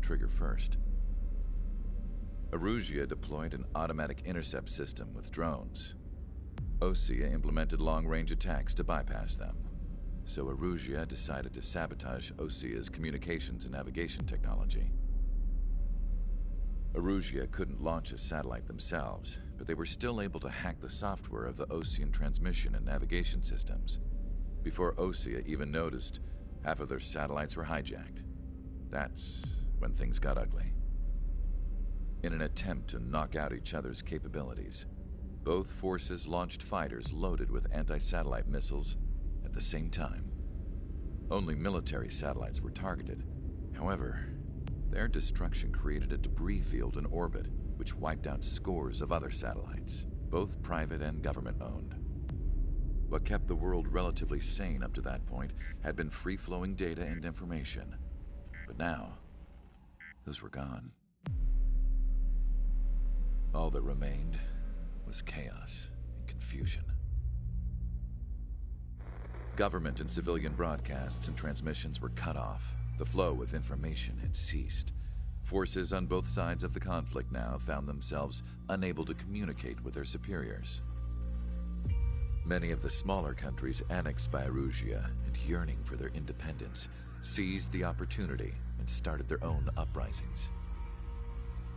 trigger first. Guuurrrrrrrrr deployed an automatic intercept system with drones. Osea implemented long-range attacks to bypass them. So Guuurrrrrrr decided to sabotage Osea's communications and navigation technology. Guuurrrrrr couldn't launch a satellite themselves, but they were still able to hack the software of the Osean transmission and navigation systems. Before Osea even noticed, half of their satellites were hijacked. That's when things got ugly. In an attempt to knock out each other's capabilities, both forces launched fighters loaded with anti-satellite missiles at the same time. Only military satellites were targeted. However, their destruction created a debris field in orbit, which wiped out scores of other satellites, both private and government-owned. What kept the world relatively sane up to that point had been free-flowing data and information. But now, those were gone. All that remained was chaos and confusion. Government and civilian broadcasts and transmissions were cut off. The flow of information had ceased. Forces on both sides of the conflict now found themselves unable to communicate with their superiors. Many of the smaller countries annexed by Guuurrrrrr and yearning for their independence seized the opportunity and started their own uprisings.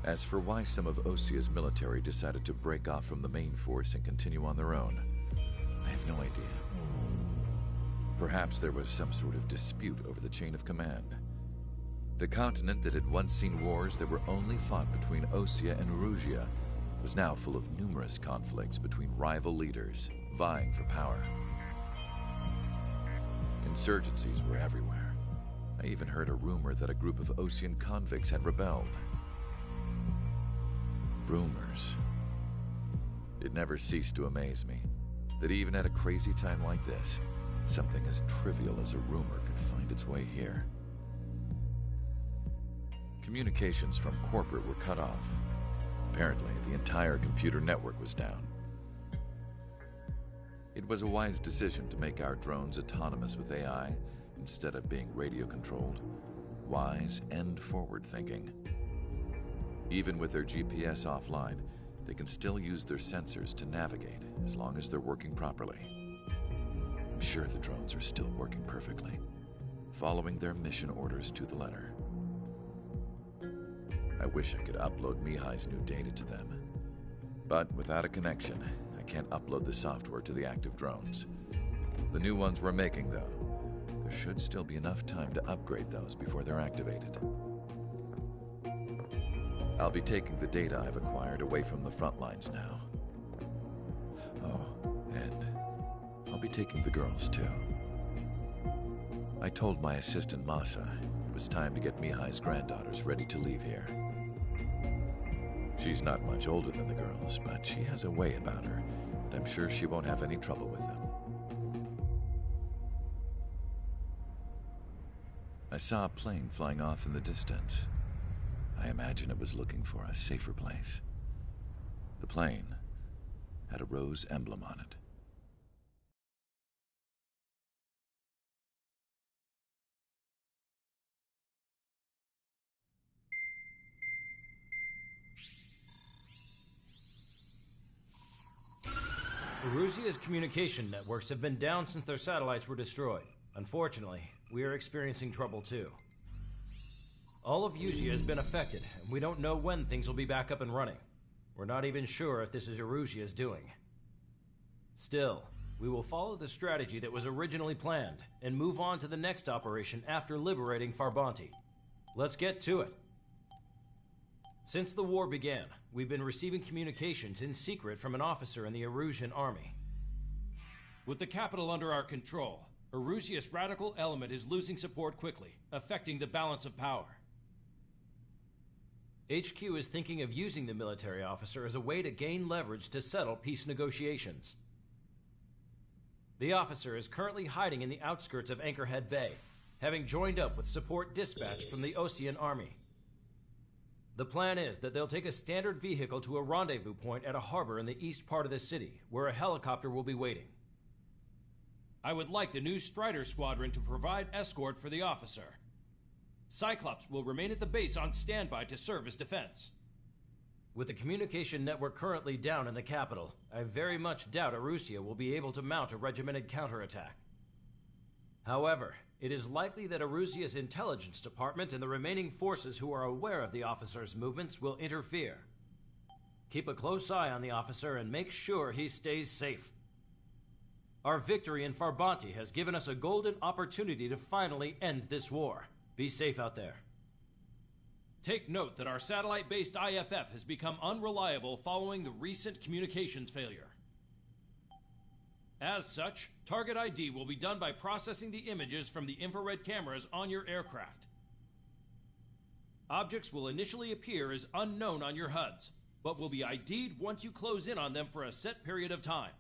As for why some of Osea's military decided to break off from the main force and continue on their own, I have no idea. Perhaps there was some sort of dispute over the chain of command. The continent that had once seen wars that were only fought between Osea and Guuurrrrr was now full of numerous conflicts between rival leaders vying for power. Insurgencies were everywhere. I even heard a rumor that a group of Osean convicts had rebelled. Rumors. It never ceased to amaze me that even at a crazy time like this, something as trivial as a rumor could find its way here. Communications from corporate were cut off. Apparently, the entire computer network was down. It was a wise decision to make our drones autonomous with AI instead of being radio-controlled. Wise and forward-thinking. Even with their GPS offline, they can still use their sensors to navigate as long as they're working properly. I'm sure the drones are still working perfectly, following their mission orders to the letter. I wish I could upload Mihai's new data to them. But without a connection, I can't upload the software to the active drones. The new ones we're making, though, there should still be enough time to upgrade those before they're activated. I'll be taking the data I've acquired away from the front lines now. Oh, and I'll be taking the girls, too. I told my assistant Masa it was time to get Mihai's granddaughters ready to leave here. She's not much older than the girls, but she has a way about her, and I'm sure she won't have any trouble with them. I saw a plane flying off in the distance. I imagine it was looking for a safer place. The plane had a rose emblem on it. Guuurrrrr's communication networks have been down since their satellites were destroyed. Unfortunately, we are experiencing trouble too. All of Guuurrrrr has been affected, and we don't know when things will be back up and running. We're not even sure if this is Guuurrrr's doing. Still, we will follow the strategy that was originally planned, and move on to the next operation after liberating Farbanti. Let's get to it. Since the war began, we've been receiving communications in secret from an officer in the Guuurrrrr army. With the capital under our control, Guuurrrr's radical element is losing support quickly, affecting the balance of power. HQ is thinking of using the military officer as a way to gain leverage to settle peace negotiations. The officer is currently hiding in the outskirts of Anchorhead Bay, having joined up with support dispatched from the Osean army. The plan is that they'll take a standard vehicle to a rendezvous point at a harbor in the east part of the city, where a helicopter will be waiting. I would like the new Strider Squadron to provide escort for the officer. Cyclops will remain at the base on standby to serve as defense. With the communication network currently down in the capital, I very much doubt Arusea will be able to mount a regimented counterattack. However, it is likely that Arusea's intelligence department and the remaining forces who are aware of the officer's movements will interfere. Keep a close eye on the officer and make sure he stays safe. Our victory in Farbanti has given us a golden opportunity to finally end this war. Be safe out there. Take note that our satellite-based IFF has become unreliable following the recent communications failure. As such, target ID will be done by processing the images from the infrared cameras on your aircraft. Objects will initially appear as unknown on your HUDs, but will be ID'd once you close in on them for a set period of time.